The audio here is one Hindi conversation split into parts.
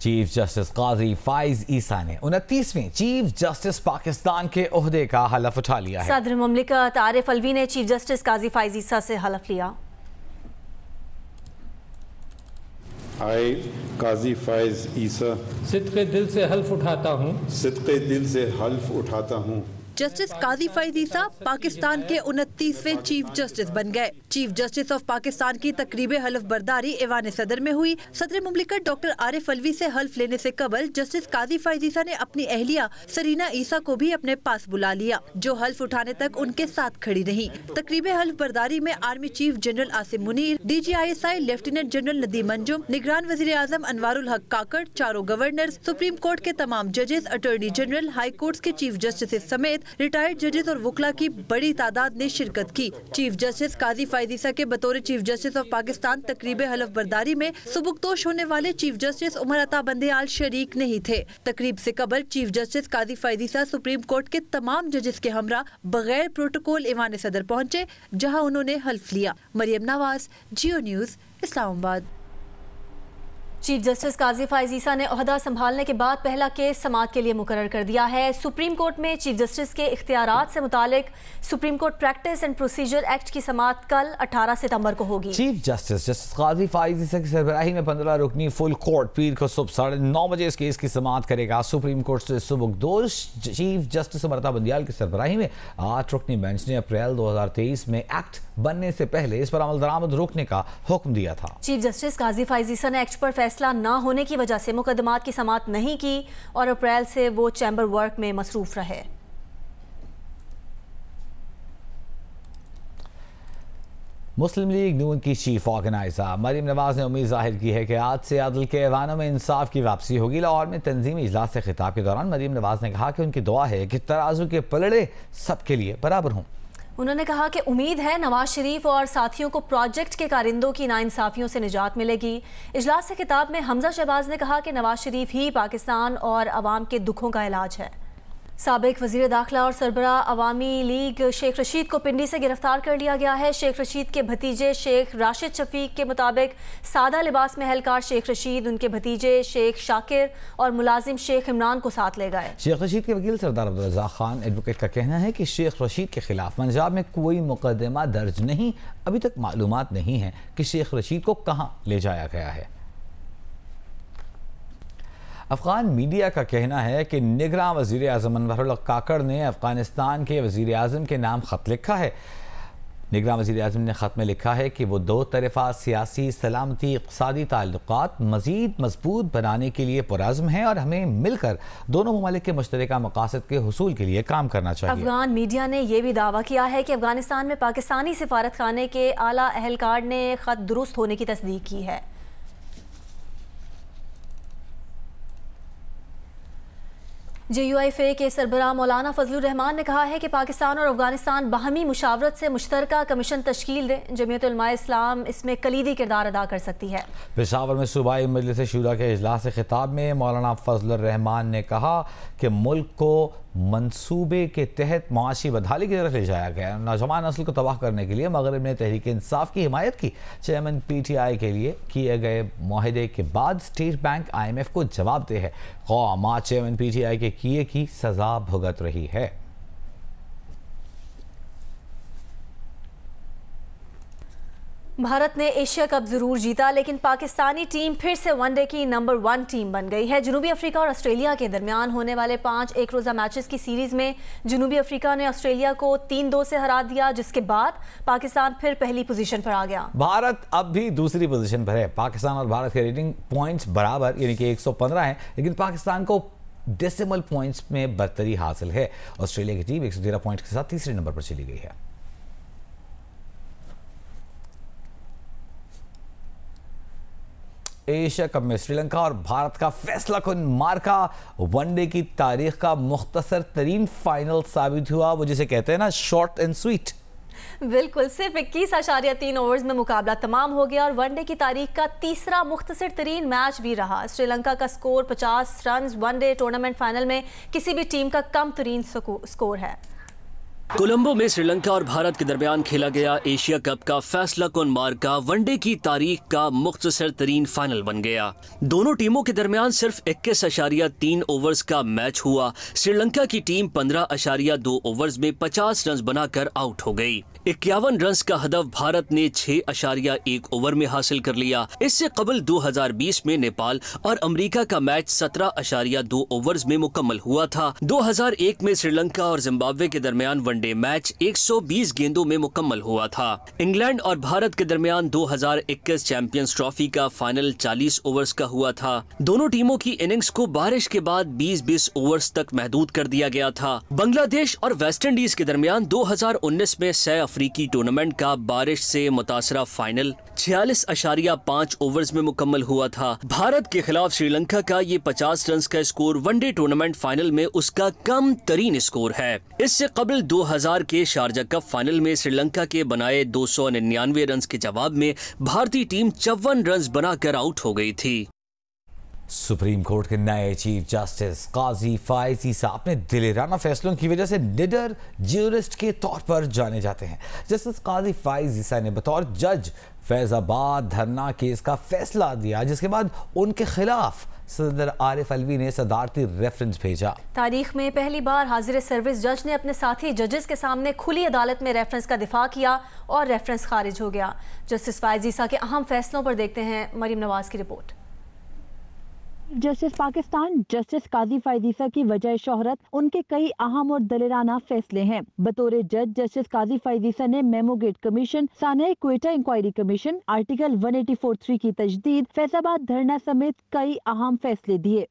चीफ जस्टिस काजी फाइज ईसा ने 29वें चीफ जस्टिस पाकिस्तान के ओहदे का हलफ उठा लिया है। सदर मुमलिकत आरिफ अलवी ने चीफ जस्टिस काजी फाइज ईसा से हलफ लिया। आई काजी फाइज ईसा सिद्क़े दिल से हल्फ उठाता हूँ। सिद्क़े दिल से हल्फ उठाता हूँ। जस्टिस काजी फाइज ईसा पाकिस्तान के 29वें चीफ जस्टिस बन गए। चीफ जस्टिस ऑफ पाकिस्तान की तकरीब हल्फ बर्दारी ऐवान सदर में हुई। सदर मुमलिकत डॉक्टर आरिफ अलवी से हल्फ लेने से कबल जस्टिस काजी फाइज ईसा ने अपनी अहलिया सरीना ईसा को भी अपने पास बुला लिया, जो हल्फ उठाने तक उनके साथ खड़ी रही। तकरीब हल्फ बर्दारी में army chief general Asim Munir, DGISI lieutenant general Nadeem Anjum, निगरान वज़ीर आज़म अनवारुल हक काकड़, चारों गवर्नर, सुप्रीम कोर्ट के तमाम जजेस, अटॉर्नी जनरल, हाई कोर्ट्स के चीफ जस्टिस समेत रिटायर्ड जजेस और वकला की बड़ी तादाद ने शिरकत की। चीफ जस्टिस काजी फाइज ईसा के बतौर चीफ जस्टिस ऑफ पाकिस्तान तकरीब हल्फ बर्दारी में सुबुकदोश होने वाले चीफ जस्टिस उमर अता बंदेयाल शरीक नहीं थे। तकरीब से कबल चीफ जस्टिस काजी फाइज ईसा सुप्रीम कोर्ट के तमाम जजेस के हमरा बगैर प्रोटोकॉल ऐवान सदर पहुँचे, जहाँ उन्होंने हल्फ लिया। मरियम नवाज, जियो न्यूज़, इस्लामाबाद। चीफ जस्टिस काजी फाइज ईसा ने ओहदा संभालने के बाद पहला केस समाअत के लिए मुकर्रर कर दिया है। सुप्रीम कोर्ट में चीफ जस्टिस के इख्तियारात से मुतालिक supreme court practice and procedure act की समाअत कल 18 सितंबर को होगी। चीफ जस्टिस काजी फाइज ईसा की सरबराही में 15 रुकनी फुल कोर्ट पीर को सुबह 9:30 बजे इस केस की समाअत करेगा। सुप्रीम कोर्ट से सुबुकदोश चीफ जस्टिस उमर अता बंदेयाल की सरबराही में 8 रुकनी बेंच ने अप्रैल 2023 में एक्ट बनने से पहले इस पर अमल दरामद रोकने का हुक्म दिया था। चीफ जस्टिस काजी फाइज ईसा ने एक्ट पर फैसला न होने की वजह से मुकदमात की समाअत नहीं की और अप्रैल से वो चैम्बर वर्क में मसरूफ रहे। मुस्लिम लीग नून की चीफ ऑर्गेनाइजर मरियम नवाज ने उम्मीद जाहिर की है कि आज से अदल के ऐवानों में इंसाफ की वापसी होगी। लाहौर में तंजीमी इजलास से खिताब के दौरान मरियम नवाज ने कहा कि उनकी दुआ है कि तराजू के पलड़े सबके लिए बराबर हों। उन्होंने कहा कि उम्मीद है नवाज शरीफ और साथियों को प्रोजेक्ट के कारिंदों की नाइंसाफियों से निजात मिलेगी। इजलास से खिताब में हमजा शहबाज ने कहा कि नवाज शरीफ ही पाकिस्तान और अवाम के दुखों का इलाज है। साबिक वज़ीर दाखिला और सरबरा अवामी लीग शेख रशीद को पिंडी से गिरफ्तार कर लिया गया है। शेख रशीद के भतीजे शेख राशिद शफीक के मुताबिक सादा लिबास में एहलकार शेख रशीद उनके भतीजे शेख शाकिर और मुलाजिम शेख इमरान को साथ ले गए। शेख रशीद के वकील सरदार अब्दुल रज़ाक खान एडवोकेट का कहना है कि शेख रशीद के खिलाफ पंजाब में कोई मुकदमा दर्ज नहीं, अभी तक मालूमात नहीं है कि शेख रशीद को कहाँ ले जाया गया है। अफगान मीडिया का कहना है कि निगरान वज़ीर आज़म अनवारुल हक काकड़ ने अफगानिस्तान के वज़ीर आज़म के नाम ख़त लिखा है। निगरान वज़ीर आज़म ने ख़त में लिखा है कि वो दो तरफ़ा सियासी, सलामती, इक़्तिसादी ताल्लुक़ात मज़ीद मजबूत बनाने के लिए पुरअज़्म हैं और हमें मिलकर दोनों ममालिक के मुश्तरका मक़ासद के हुसूल के लिए काम करना चाहिए। अफगान मीडिया ने यह भी दावा किया है कि अफगानिस्तान में पाकिस्तानी सिफारत खाने के आला अहलकार ने ख़त दुरुस्त होने की तस्दीक की है। JUIFA के सरबराह मौलाना फजलुर रहमान ने कहा है कि पाकिस्तान और अफगानिस्तान बाहमी मुशावरत से मुश्तरका कमीशन तश्कील दें। जमीयत उलमा इस्लाम इसमें कलीदी किरदार अदा कर सकती है। पेशावर में सूबाई मजलिस शूरा के इजलास से खिताब में मौलाना फजलुर रहमान ने कहा कि मुल्क को मंसूबे के तहत मुआशी बदहाली की तरफ ले जाया गया। नौजवान नस्ल को तबाह करने के लिए मगरब ने तहरीक इंसाफ की हिमायत की। चेयरमैन PTI के लिए किए गए मुआहदे के बाद स्टेट बैंक IMF को जवाब दे है। कौम चेयरमैन PTI के किए की सजा भुगत रही है। भारत ने एशिया कप जरूर जीता, लेकिन पाकिस्तानी टीम फिर से वनडे की नंबर 1 टीम बन गई है। जनूबी अफ्रीका और ऑस्ट्रेलिया के दरमियान होने वाले 5 एक रोज़ा मैचेस की सीरीज में जनूबी अफ्रीका ने ऑस्ट्रेलिया को 3-2 से हरा दिया, जिसके बाद पाकिस्तान फिर पहली पोजीशन पर आ गया। भारत अब भी दूसरी पोजीशन पर है। पाकिस्तान और भारत के रेटिंग पॉइंट्स बराबर यानी कि 115 हैं, लेकिन पाकिस्तान को डेसिमल पॉइंट्स में बरतरी हासिल है। ऑस्ट्रेलिया की टीम 113 पॉइंट के साथ तीसरे नंबर पर चली गई है। एशिया कप में श्रीलंका और भारत का फैसला कुन मार्का वनडे की तारीख का मुख्तसर तरीन फाइनल साबित हुआ। वो जिसे कहते हैं ना, शॉर्ट एंड स्वीट। बिल्कुल, सिर्फ 21.3 ओवर्स में मुकाबला तमाम हो गया और वनडे की तारीख का तीसरा मुख्तसर तरीन मैच भी रहा। श्रीलंका का score 50 run one day tournament final में किसी भी टीम का कम तरीन स्कोर है। कोलंबो में श्रीलंका और भारत के दरमियान खेला गया एशिया कप का फैसला कुन मार्का वनडे की तारीख का मुख्तसर तरीन फाइनल बन गया। दोनों टीमों के दरमियान सिर्फ 21.3 ओवर्स का मैच हुआ। श्रीलंका की टीम 15.2 ओवर्स में 50 रन बनाकर आउट हो गई। 51 रन का हदफ भारत ने 6.1 ओवर में हासिल कर लिया। इससे कबल 2020 में नेपाल और अमेरिका का मैच 17.2 ओवर्स में मुकम्मल हुआ था। 2001 में श्रीलंका और जिम्बाब्वे के दरमियान वनडे मैच 120 गेंदों में मुकम्मल हुआ था। इंग्लैंड और भारत के दरमियान 2021 चैंपियंस ट्रॉफी का फाइनल 40 ओवर्स का हुआ था। दोनों टीमों की इनिंग्स को बारिश के बाद 20-20 ओवर्स तक महदूद कर दिया गया था। बांग्लादेश और वेस्टइंडीज के दरमियान 2019 में सह अफ्रीकी टूर्नामेंट का बारिश से मुतासरा फाइनल 46.5 ओवर्स में मुकम्मल हुआ था। भारत के खिलाफ श्रीलंका का ये 50 रन का स्कोर वनडे टूर्नामेंट फाइनल में उसका कम तरीन स्कोर है। इससे कबल 2000 के शारजा कप फाइनल में श्रीलंका के बनाए 299 रन के जवाब में भारतीय टीम 54 रन बनाकर आउट हो गई थी। सुप्रीम कोर्ट के नए चीफ जस्टिस काजी फायज ईसा अपने दिलेराना फैसलों की वजह से निडर ज्यूरिस्ट के तौर पर जाने जाते हैं। जस्टिस काजी फायज ईसा ने बतौर जज फैजाबाद धरना केस का फैसला दिया, जिसके बाद उनके खिलाफ सदर आरिफ अलवी ने सदारती रेफरेंस भेजा। तारीख में पहली बार हाजिर सर्विस जज ने अपने साथी जजेस के सामने खुली अदालत में रेफरेंस का दिफा किया और रेफरेंस खारिज हो गया। जस्टिस फायज ईसा के अहम फैसलों पर देखते हैं मरियम नवाज की रिपोर्ट। जस्टिस पाकिस्तान जस्टिस काजी फायज ईसा की वजह शोहरत उनके कई अहम और दलेराना फैसले हैं। बतौर जज जस्टिस काजी फायज ईसा ने मेमो गेट कमीशन, साने क्वेटा इंक्वायरी कमीशन, आर्टिकल 184(3) की तजदीद, फैजाबाद धरना समेत कई अहम फैसले दिए।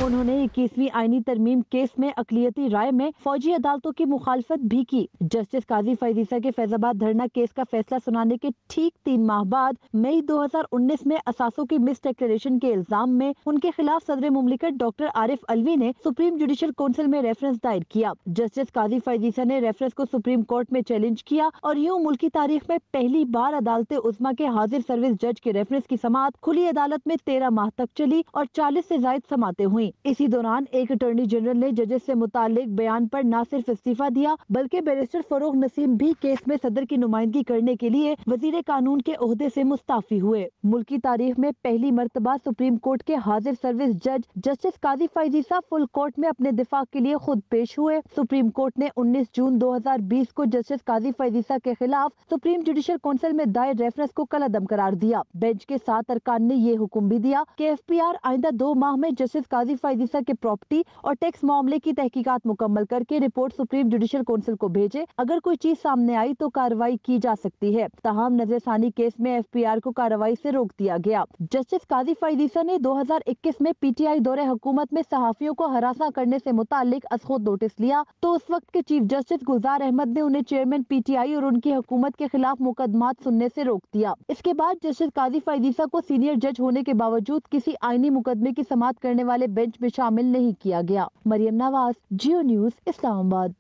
उन्होंने 21वीं आईनी तरमीम केस में अकलियती राय में फौजी अदालतों की मुखालफत भी की। जस्टिस काजी फायज ईसा के फैजाबाद धरना केस का फैसला सुनाने के ठीक 3 माह बाद मई 2019 में असासों की मिस डिक्लेरेशन के इल्जाम में उनके खिलाफ सदर मुमलिकत डॉक्टर आरिफ अलवी ने सुप्रीम जुडिशल काउंसिल में रेफरेंस दायर किया। जस्टिस काजी फायज ईसा ने रेफरेंस को सुप्रीम कोर्ट में चैलेंज किया और यूँ मुल्की तारीख में पहली बार अदालत उज़्मा के हाजिर सर्विस जज के रेफरेंस की समाअत खुली अदालत में 13 माह तक चली और 40 से ज्यादा समातें हुई। इसी दौरान एक अटॉर्नी जनरल ने जजेस से मुतालिक बयान पर न सिर्फ इस्तीफा दिया बल्कि बैरिस्टर फरोग नसीम भी केस में सदर की नुमाइंदगी करने के लिए वजीर कानून के ओहदे से मुस्ताफी हुए। मुल्की तारीख में पहली मर्तबा सुप्रीम कोर्ट के हाजिर सर्विस जज जस्टिस काजी फायज ईसा फुल कोर्ट में अपने दिफा के लिए खुद पेश हुए। सुप्रीम कोर्ट ने 19 जून 2020 को जस्टिस काजी फायज ईसा के खिलाफ सुप्रीम जुडिशल काउंसिल में दायर रेफरेंस को कलअदम करार दिया। बेंच के 7 अरकान ने ये हुक्म भी दिया कि FPR आइंदा 2 माह में जस्टिस काजी फायज ईसा के प्रॉपर्टी और टैक्स मामले की तहकीकात मुकम्मल करके रिपोर्ट सुप्रीम जुडिशल काउंसिल को भेजे। अगर कोई चीज सामने आई तो कार्रवाई की जा सकती है। ताहम नजरसानी केस में FPR को कार्रवाई से रोक दिया गया। जस्टिस काजी फायज ईसा ने 2021 में PTI दौरे हुकूमत में सहाफियों को हरासा करने से मुतालिक खुद नोटिस लिया तो उस वक्त के चीफ जस्टिस गुलजार अहमद ने उन्हें चेयरमैन PTI और उनकी हुकूमत के खिलाफ मुकदमात सुनने से रोक दिया। इसके बाद जस्टिस काजी फायज ईसा को सीनियर जज होने के बावजूद किसी आईनी मुकदमे की समाअत करने वाले बेंच में शामिल नहीं किया गया। मरियम नवाज, जियो न्यूज, इस्लामाबाद।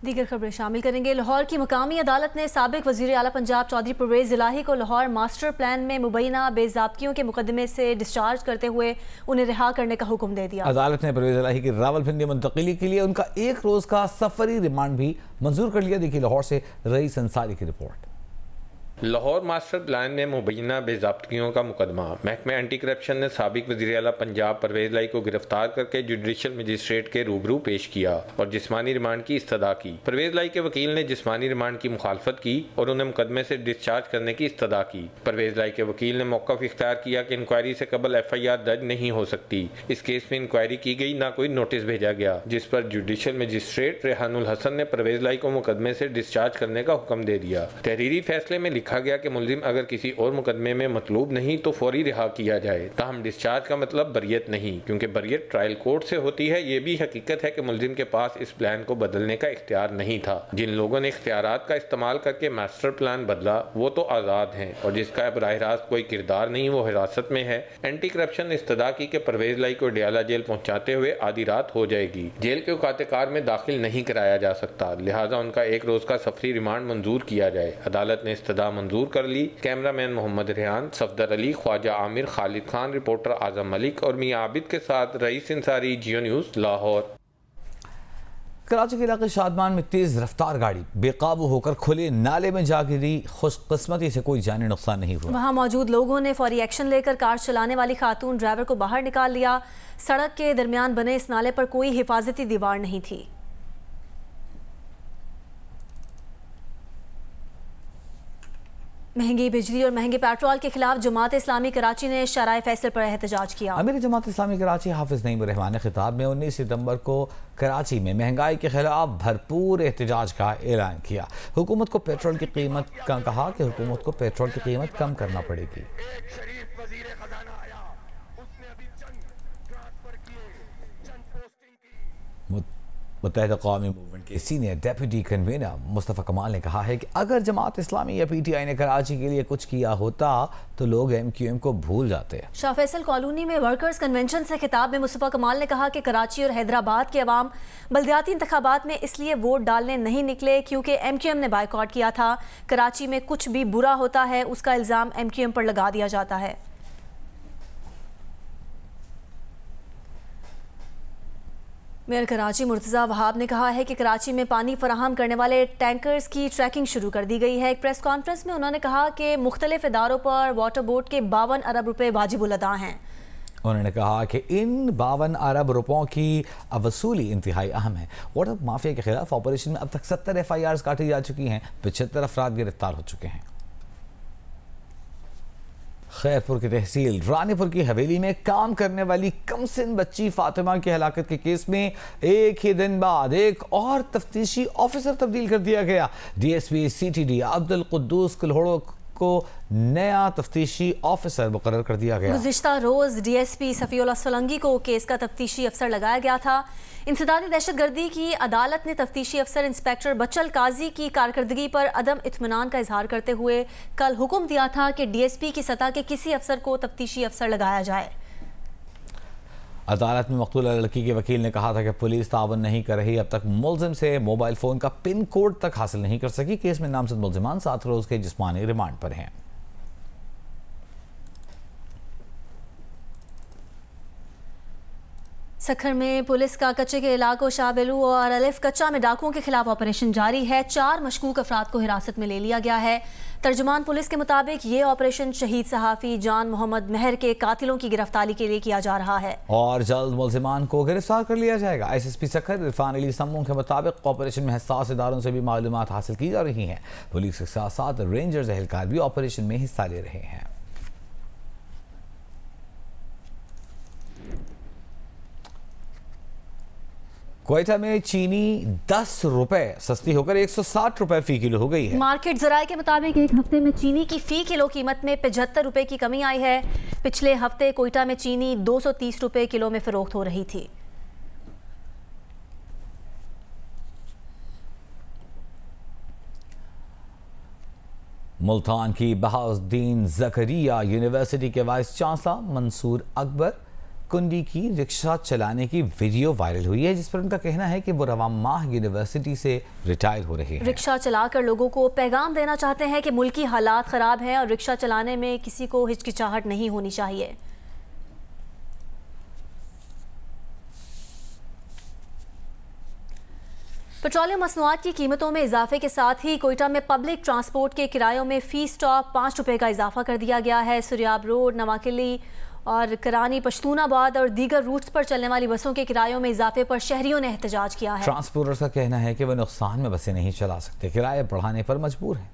दीगर खबरें शामिल करेंगे। लाहौर की मकामी अदालत ने साबिक वजीर आला पंजाब चौधरी परवेज इलाही को लाहौर मास्टर प्लान में मुबैना बेज़ाब्तियों के मुकदमे से डिस्चार्ज करते हुए उन्हें रिहा करने का हुक्म दे दिया। अदालत ने परवेज इलाही की रावलपिंडी मुंतकिली के लिए उनका 1 रोज का सफरी रिमांड भी मंजूर कर लिया। देखिए लाहौर से रईस अंसारी की रिपोर्ट। लाहौर मास्टर प्लान में मुबैना बेज़ाब्तियों का मुकदमा। महकमा एंटी करप्शन ने साबिक वज़ीर आला पंजाब परवेज इलाही को गिरफ्तार करके जुडिशल मजिस्ट्रेट के रूबरू पेश किया और जिस्मानी रिमांड की इस्तदा की। परवेज इलाही के वकील ने जिस्मानी रिमांड की मुखालफत की और उन्हें मुकदमे से डिस्चार्ज करने की इस्तदा की। परवेज इलाही के वकील ने मौक़िफ़ इख्तियार किया कि इंक्वायरी से कबल FIR दर्ज नहीं हो सकती। इस केस में इंक्वायरी की गई, ना कोई नोटिस भेजा गया, जिस पर जुडिशल मजिस्ट्रेट रेहानुल हसन ने परवेज इलाही को मुकदमे से डिस्चार्ज करने का हुक्म दे दिया। तहरीरी फैसले में लिखा गया कि मुलजिम अगर किसी और मुकदमे में मतलूब नहीं तो फौरी रिहा किया जाए। ताहम डिस्चार्ज का मतलब बरियत नहीं, क्योंकि बरियत ट्रायल कोर्ट से होती है। ये भी हकीकत है कि मुलजिम के पास इस प्लान को बदलने का इख्तियार नहीं था। जिन लोगों ने इख्तियारात का इस्तेमाल करके मास्टर प्लान बदला वो तो आज़ाद हैं और जिसका बराह रास्त कोई किरदार नहीं वो हिरासत में है। एंटी करप्शन ने इस्तदा की कि परवेज इलाही को डियाला जेल पहुँचाते हुए आधी रात हो जाएगी। जेल के औकात-ए-कार में दाखिल नहीं कराया जा सकता, लिहाजा उनका 1 रोज का सफरी रिमांड मंजूर किया जाए। अदालत ने इस्तदा मंजूर कर ली। कैमरामैन मोहम्मद रेहान, सफदर अली, ख्वाजा आमिर, खालिद खान, रिपोर्टर आजम मलिक और मियां आबिद के साथ रईस अंसारी, जियो न्यूज़, लाहौर। कराची के इलाके शादमान में तेज रफ्तार गाड़ी बेकाबू होकर खुले नाले में जा गिरी। खुशकिस्मती से कोई जानी नुकसान नहीं हुआ। वहां मौजूद लोगों ने फौरी एक्शन लेकर कार चलाने वाली खातून ड्राइवर को बाहर निकाल लिया। सड़क के दरमियान बने इस नाले पर कोई हिफाजती दीवार नहीं थी। महंगी बिजली और महंगे पेट्रोल के खिलाफ जमात इस्लामी कराची ने शराय फैसल पर एहतजाज किया। अमीर जमात इस्लामी कराची हाफिज नईम रहमान ने खिताब में 19 सितंबर को कराची में महंगाई के खिलाफ भरपूर एहतजाज का ऐलान किया। हुकूमत को पेट्रोल की कीमत कहा कि हुकूमत को पेट्रोल की कीमत कम करना पड़ेगी। मुत्तहिदा कौमी मूवमेंट के सीनियर डेप्यूटी कन्वीनर मुस्तफ़ा कमाल ने कहा है कि अगर जमात इस्लामी या PTI ने कराची के लिए कुछ किया होता तो लोग MQM को भूल जाते। शाह फैसल कॉलोनी में वर्कर्स कन्वेंशन से खिताब में मुस्तफ़ा कमाल ने कहा कि कराची और हैदराबाद के अवाम बल्दियाती इंतखाबात में इसलिए वोट डालने नहीं निकले क्योंकि MQM ने बायकॉट किया था। कराची में कुछ भी बुरा होता है उसका इल्ज़ाम MQM पर लगा दिया जाता है। मेयर कराची मुर्तज़ा वहाब ने कहा है कि कराची में पानी फराहम करने वाले टैंकर्स की ट्रैकिंग शुरू कर दी गई है। एक प्रेस कॉन्फ्रेंस में उन्होंने कहा कि मुख्तलिफ इदारों पर वाटर बोर्ड के 52 अरब रुपए वाजिबुल अदा हैं। उन्होंने कहा कि इन 52 अरब रुपयों की वसूली इंतहाई अहम है। वाटर माफिया के खिलाफ ऑपरेशन में अब तक 70 FIRs काटी जा चुकी हैं। 75 अफराद गिरफ्तार हो चुके हैं। खैरपुर की तहसील रानीपुर की हवेली में काम करने वाली कमसिन बच्ची फातिमा की हलाकत के केस में एक ही दिन बाद एक और तफ्तीशी ऑफिसर तब्दील कर दिया गया। DSP CTD अब्दुल कुद्दूस कुल्होड़ो को नया तफ्तीशी ऑफिसर मुकर्रर कर दिया गया। गुज़िश्ता रोज DSP सफ़ीउल्लाह सोलंकी को केस का तफ्तीशी अफसर लगाया गया था। इंसदादी दहशतगर्दी की अदालत ने तफ्तीशी अफसर इंस्पेक्टर बचल काजी की कारकर्दगी पर अदम इत्मीनान का इजहार करते हुए कल हुक्म दिया था कि DSP की सतह के किसी अफसर को तफ्तीशी अफसर लगाया जाए। अदालत में मकतूला लड़की के वकील ने कहा था कि पुलिस तावन नहीं कर रही, अब तक मुलजिम से मोबाइल फ़ोन का पिन कोड तक हासिल नहीं कर सकी। केस में नामजद मुलजिमान 7 रोज़ के जिस्मानी रिमांड पर हैं। सखर में पुलिस का कच्चे के इलाकों शाहबेलू और अलिफ कच्चा में डाकुओं के खिलाफ ऑपरेशन जारी है। 4 मशकूक अफराद को हिरासत में ले लिया गया है। तर्जुमान पुलिस के मुताबिक ये ऑपरेशन शहीद सहाफ़ी जान मोहम्मद महर के कातिलों की गिरफ्तारी के लिए किया जा रहा है और जल्द मुलजिमान को गिरफ्तार कर लिया जाएगा। SSP सखर इरफान अली सम्मू के मुताबिक ऑपरेशन में हसास इदारों से भी मालूमात हासिल की जा रही हैं। पुलिस के साथ साथ रेंजर्स एहलकार भी ऑपरेशन में हिस्सा ले रहे हैं। क्वेटा में चीनी 10 रुपए सस्ती होकर 160 रुपए फी किलो हो गई है। मार्केट जराये के मुताबिक एक हफ्ते में चीनी की फी किलो कीमत में 75 रुपए की कमी आई है। पिछले हफ्ते कोयटा में चीनी 230 रुपए किलो में फरोख्त हो रही थी। मुल्तान की बहाउद्दीन ज़करिया यूनिवर्सिटी के वाइस चांसलर मंसूर अकबर कुंडी की रिक्शा चलाने की वीडियो वायरल हुई है, जिस पर उनका कहना है कि वो रवा माह यूनिवर्सिटी से रिटायर हो रहे हैं। रिक्शा चलाकर लोगों को पैगाम देना चाहते हैं कि मुल्की हालात ख़राब हैं और रिक्शा चलाने में किसी को हिचकिचाहट नहीं होनी चाहिए। पेट्रोलियम मसनूआत की कीमतों में इजाफे के साथ ही कोयटा में पब्लिक ट्रांसपोर्ट के किरायों में फी स्टॉप 5 रुपए का इजाफा कर दिया गया है। सुरियाब रोड, नवाकिली और करानी, पश्तूनाबाद और दीगर रूट्स पर चलने वाली बसों के किरायों में इजाफे पर शहरियों ने एहतजाज किया है। ट्रांसपोर्टर्स का कहना है कि वह नुकसान में बसें नहीं चला सकते, किराए बढ़ाने पर मजबूर हैं।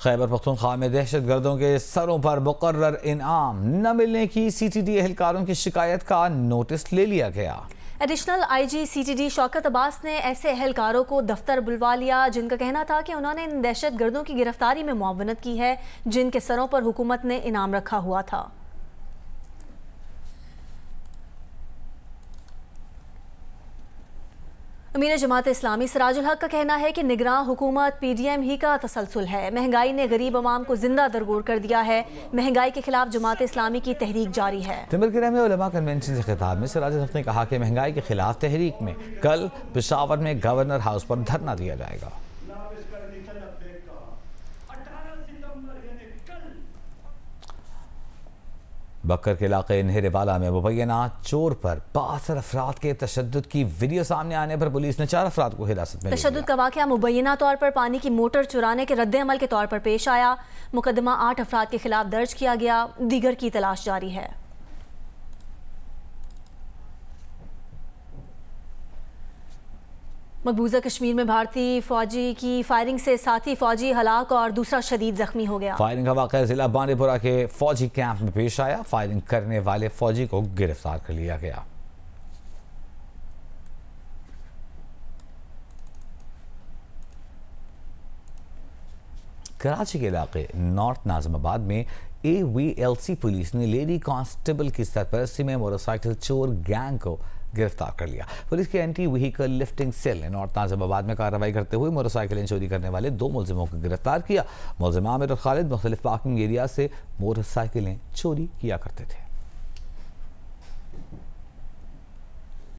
खैबर पख्तूनख्वा में दहशतगर्दों के सरों पर मुकर्रर इनाम न मिलने की CTD एहलकारों की शिकायत का नोटिस ले लिया गया। Additional IG CTD Shaukat Abbas ने ऐसे एहलकारों को दफ्तर बुलवा लिया जिनका कहना था कि उन्होंने इन दहशतगर्दों की गिरफ्तारी में मुआवनत की है जिनके सरों पर हुकूमत ने इनाम रखा हुआ था। अमीर जमात इस्लामी सिराजुल हक का कहना है कि निगरान हुकूमत PDM ही का तसलसल है। महंगाई ने गरीब अवाम को जिंदा दरगोर कर दिया है। महंगाई के खिलाफ जमात इस्लामी की तहरीक जारी है। तिमरगिरा में उलमा कन्वेंशन से खिताब में सिराजुल हक ने कहा कि महंगाई के खिलाफ तहरीक में कल पेशावर में गवर्नर हाउस पर धरना दिया जाएगा। बकर के इलाके नहरेवाला में मुबैना चोर पर 62 अफराद के तशद्दुद की वीडियो सामने आने पर पुलिस ने 4 अफराद को हिरासत में तशद्दुद का वाक़या मुबैना तौर पर पानी की मोटर चुराने के रद्द-ए-अमल के तौर पर पेश आया। मुकदमा 8 अफराद के खिलाफ दर्ज किया गया, दीगर की तलाश जारी है। मकबूजा कश्मीर में भारतीय फौजी की फायरिंग से साथी फौजी हलाक और दूसरा शदीद जख्मी हो गया। फायरिंग का वाक़या जिला बांडीपुरा के फौजी कैंप में पेश आया। फायरिंग करने वाले फौजी को गिरफ्तार कर लिया गया। कराची के इलाके नॉर्थ नाज़िमाबाद में AVLC पुलिस ने लेडी कांस्टेबल की सरपरस्ती में मोटरसाइकिल चोर गैंग को गिरफ्तार कर लिया। पुलिस के एंटी व्हीकल लिफ्टिंग सेल ने नॉर्थ नाज़िमाबाद में कार्रवाई करते हुए मोटरसाइकिलें चोरी करने वाले 2 मुलजिमों को गिरफ्तार किया। मुलजिम आमिर और खालिद मुख्तलिफ पार्किंग एरिया से मोटरसाइकिलें चोरी किया करते थे।